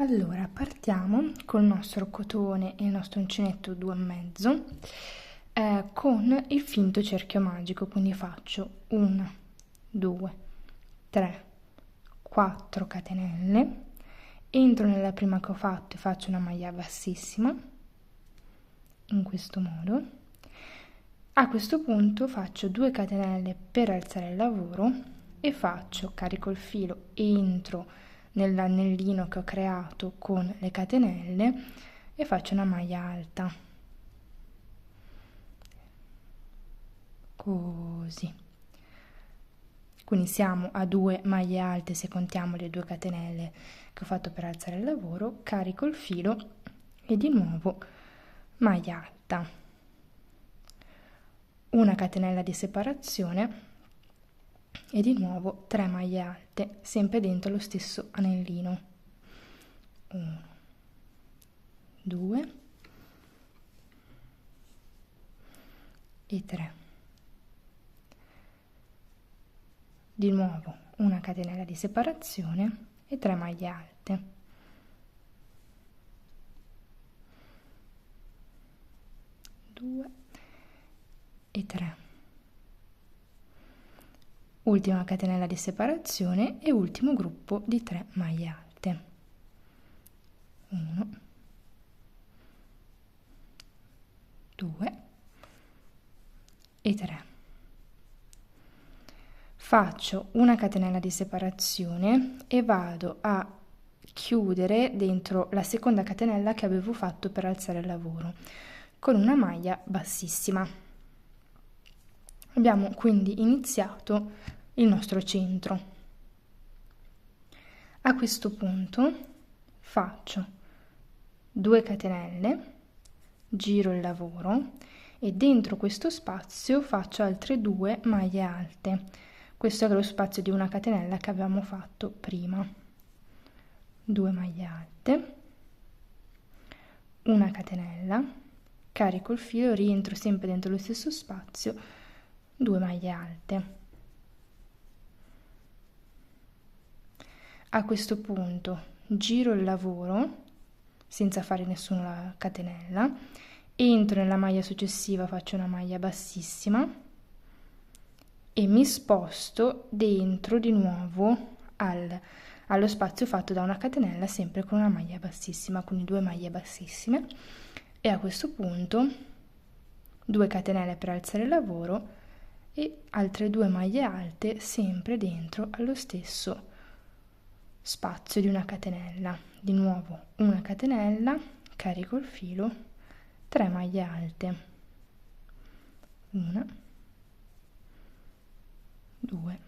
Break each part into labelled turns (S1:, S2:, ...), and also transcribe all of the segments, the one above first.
S1: Allora, partiamo col nostro cotone e il nostro uncinetto 2,5 con il finto cerchio magico, quindi faccio 1, 2, 3, 4 catenelle, entro nella prima che ho fatto e faccio una maglia bassissima, in questo modo. A questo punto faccio 2 catenelle per alzare il lavoro e carico il filo, entro nell'anellino che ho creato con le catenelle e faccio una maglia alta, così. Quindi siamo a 2 maglie alte se contiamo le 2 catenelle che ho fatto per alzare il lavoro, carico il filo e di nuovo maglia alta, una catenella di separazione e di nuovo 3 maglie alte, sempre dentro lo stesso anellino. 1, 2 e 3. Di nuovo una catenella di separazione e 3 maglie alte. 2 e 3. Ultima catenella di separazione e ultimo gruppo di 3 maglie alte. 1, 2 e 3. Faccio una catenella di separazione e vado a chiudere dentro la seconda catenella che avevo fatto per alzare il lavoro con una maglia bassissima. Abbiamo quindi iniziato il nostro centro. A questo punto faccio 2 catenelle, giro il lavoro e dentro questo spazio faccio altre 2 maglie alte. Questo è lo spazio di una catenella che avevamo fatto prima. 2 maglie alte, una catenella, carico il filo, rientro sempre dentro lo stesso spazio, 2 maglie alte. A questo punto giro il lavoro senza fare nessuna catenella, entro nella maglia successiva, faccio una maglia bassissima e mi sposto dentro di nuovo allo spazio fatto da una catenella, sempre con una maglia bassissima, quindi 2 maglie bassissime, e a questo punto 2 catenelle per alzare il lavoro e altre 2 maglie alte sempre dentro allo stesso spazio di una catenella. Di nuovo una catenella, carico il filo, 3 maglie alte, 1, 2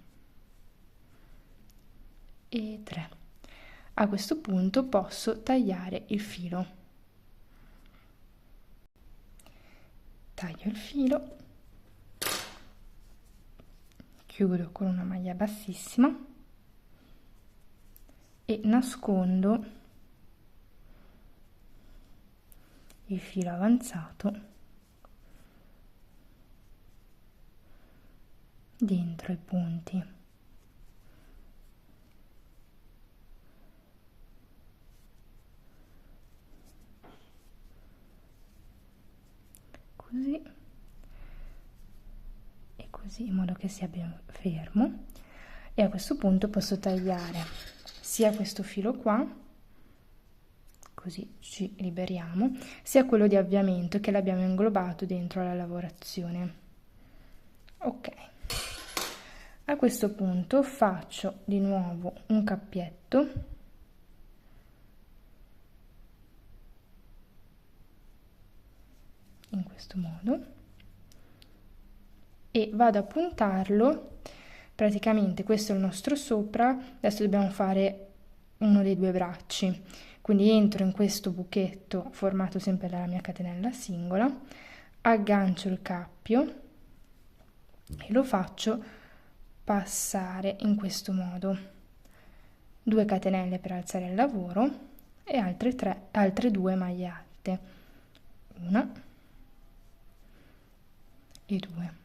S1: e 3. A questo punto posso tagliare il filo. Taglio il filo, chiudo con una maglia bassissima e nascondo il filo avanzato dentro i punti. Così e così, in modo che sia ben fermo, e a questo punto posso tagliare sia questo filo qua, così ci liberiamo, sia quello di avviamento che l'abbiamo inglobato dentro la lavorazione. Ok, a questo punto faccio di nuovo un cappietto in questo modo e vado a puntarlo. Praticamente questo è il nostro sopra, adesso dobbiamo fare uno dei 2 bracci, quindi entro in questo buchetto formato sempre dalla mia catenella singola, aggancio il cappio e lo faccio passare in questo modo, 2 catenelle per alzare il lavoro e altre 2 maglie alte, 1 e 2,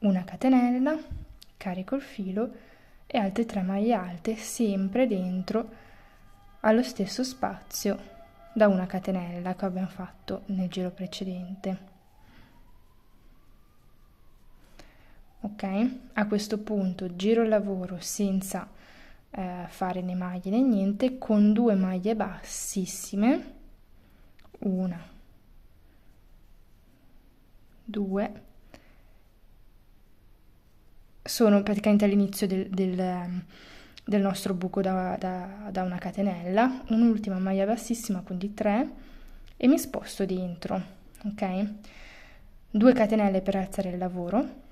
S1: una catenella, carico il filo e altre 3 maglie alte sempre dentro allo stesso spazio da una catenella che abbiamo fatto nel giro precedente. Ok, a questo punto giro il lavoro senza fare né maglie né niente, con 2 maglie bassissime, 1, 2, sono praticamente all'inizio del nostro buco da una catenella, un'ultima maglia bassissima, quindi 3, e mi sposto dentro, ok? 2 catenelle per alzare il lavoro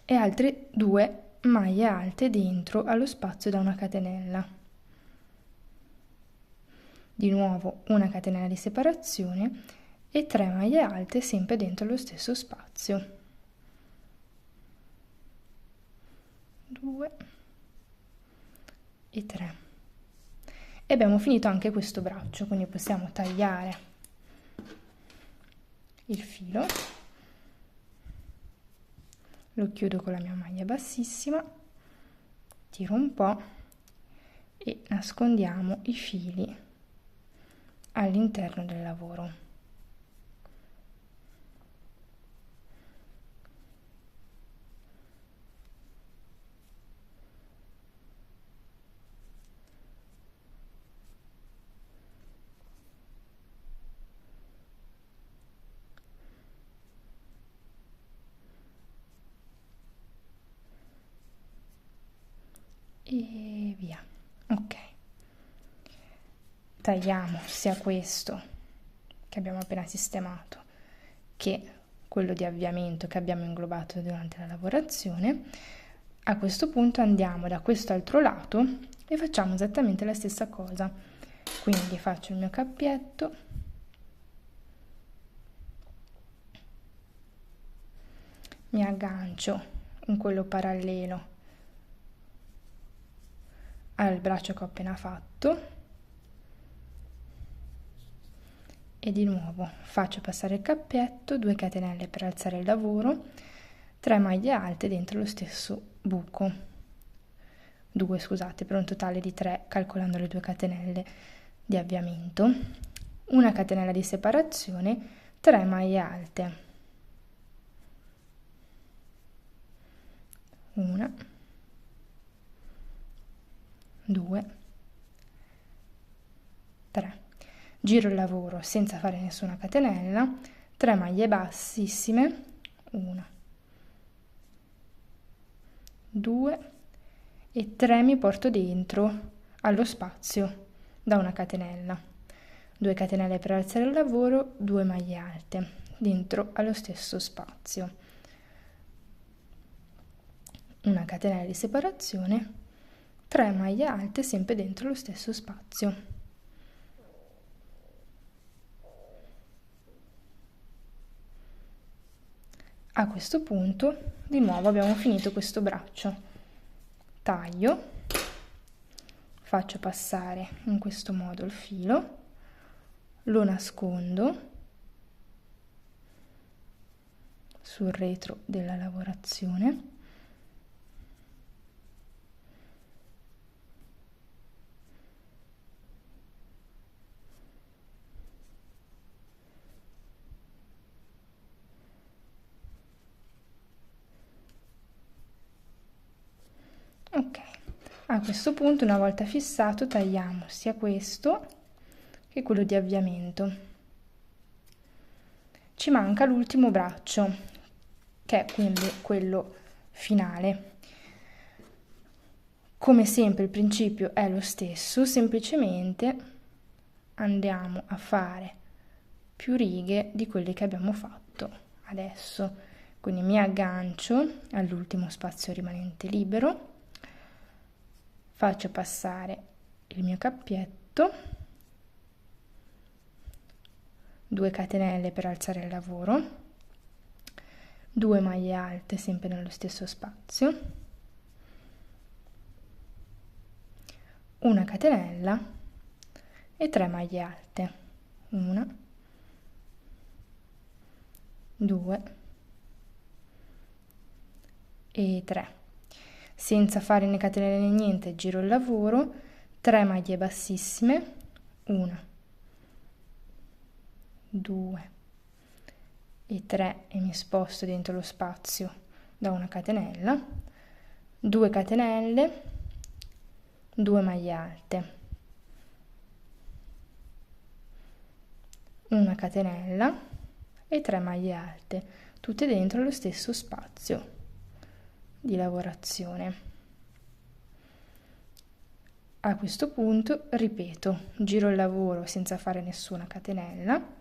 S1: e altre 2 maglie alte dentro allo spazio da una catenella. Di nuovo una catenella di separazione e 3 maglie alte sempre dentro lo stesso spazio. 2 e 3. E abbiamo finito anche questo braccio, quindi possiamo tagliare il filo, lo chiudo con la mia maglia bassissima, tiro un po' e nascondiamo i fili all'interno del lavoro. E via. Ok, tagliamo sia questo che abbiamo appena sistemato che quello di avviamento che abbiamo inglobato durante la lavorazione. A questo punto andiamo da quest'altro lato e facciamo esattamente la stessa cosa, quindi faccio il mio cappietto, mi aggancio in quello parallelo al braccio che ho appena fatto e di nuovo faccio passare il cappietto, 2 catenelle per alzare il lavoro, 3 maglie alte dentro lo stesso buco, 2 scusate, per un totale di 3 calcolando le 2 catenelle di avviamento, una catenella di separazione, 3 maglie alte, 1, 2, 3. Giro il lavoro senza fare nessuna catenella, 3 maglie bassissime, 1, 2 e 3 mi porto dentro allo spazio da una catenella, 2 catenelle per alzare il lavoro, 2 maglie alte dentro allo stesso spazio, una catenella di separazione, 3 maglie alte sempre dentro lo stesso spazio. A questo punto di nuovo abbiamo finito questo braccio, taglio, faccio passare in questo modo il filo, lo nascondo sul retro della lavorazione, ok, a questo punto una volta fissato tagliamo sia questo che quello di avviamento. Ci manca l'ultimo braccio che è quindi quello finale. Come sempre il principio è lo stesso, semplicemente andiamo a fare più righe di quelle che abbiamo fatto adesso. Quindi mi aggancio all'ultimo spazio rimanente libero, faccio passare il mio cappietto, 2 catenelle per alzare il lavoro, 2 maglie alte sempre nello stesso spazio, una catenella e 3 maglie alte, 1, 2 e 3. Senza fare né catenelle né niente, giro il lavoro, 3 maglie bassissime, 1, 2 e 3 e mi sposto dentro lo spazio da una catenella, 2 catenelle, 2 maglie alte, una catenella e 3 maglie alte, tutte dentro lo stesso spazio di lavorazione. A questo punto ripeto, giro il lavoro senza fare nessuna catenella,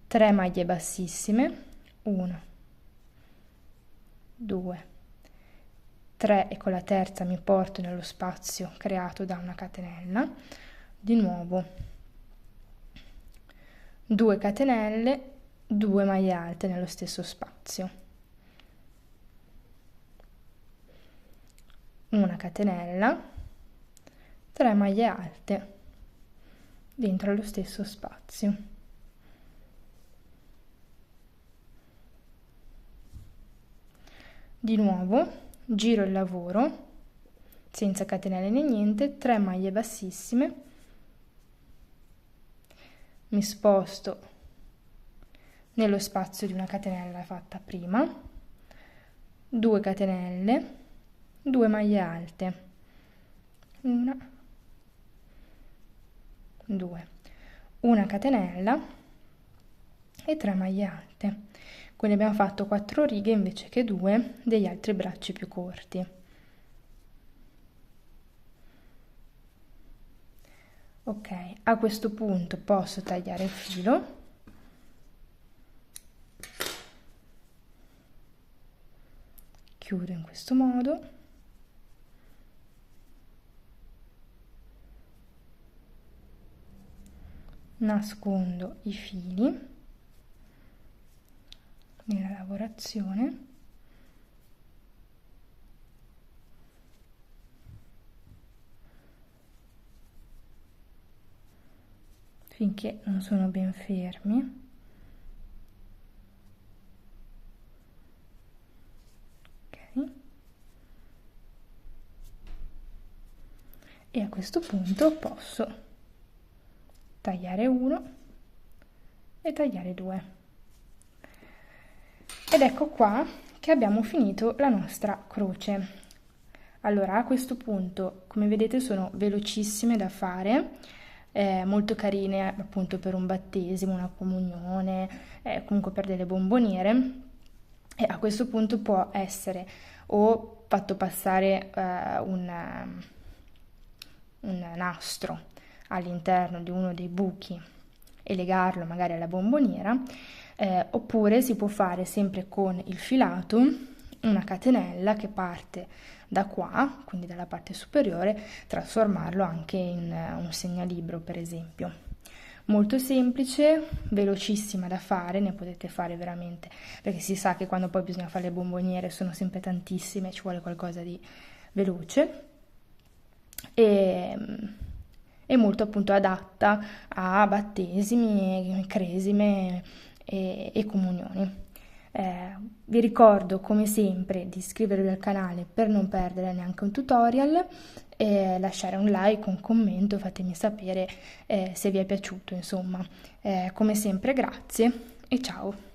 S1: 3 maglie bassissime, 1, 2, 3 e con la terza mi porto nello spazio creato da una catenella, di nuovo 2 catenelle, 2 maglie alte nello stesso spazio, una catenella, 3 maglie alte dentro lo stesso spazio. Di nuovo giro il lavoro senza catenelle né niente, 3 maglie bassissime, mi sposto nello spazio di una catenella fatta prima, 2 catenelle, 2 maglie alte, 1, 2, una catenella e 3 maglie alte. Quindi abbiamo fatto 4 righe invece che 2 degli altri bracci più corti. Ok, a questo punto posso tagliare il filo. Chiudo in questo modo. Nascondo i fili nella lavorazione finché non sono ben fermi. Ok. E a questo punto posso tagliare 1 e tagliare 2. Ed ecco qua che abbiamo finito la nostra croce. Allora, a questo punto, come vedete, sono velocissime da fare, molto carine appunto per un battesimo, una comunione, comunque per delle bomboniere. E a questo punto può essere o fatto passare un nastro all'interno di uno dei buchi e legarlo magari alla bomboniera, oppure si può fare sempre con il filato una catenella che parte da qua, quindi dalla parte superiore, trasformarlo anche in un segnalibro per esempio. Molto semplice, velocissima da fare, ne potete fare veramente, perché si sa che quando poi bisogna fare le bomboniere sono sempre tantissime, ci vuole qualcosa di veloce e molto appunto adatta a battesimi, cresime e comunioni. Vi ricordo come sempre di iscrivervi al canale per non perdere neanche un tutorial, lasciare un like, un commento, fatemi sapere se vi è piaciuto, insomma. Come sempre grazie e ciao!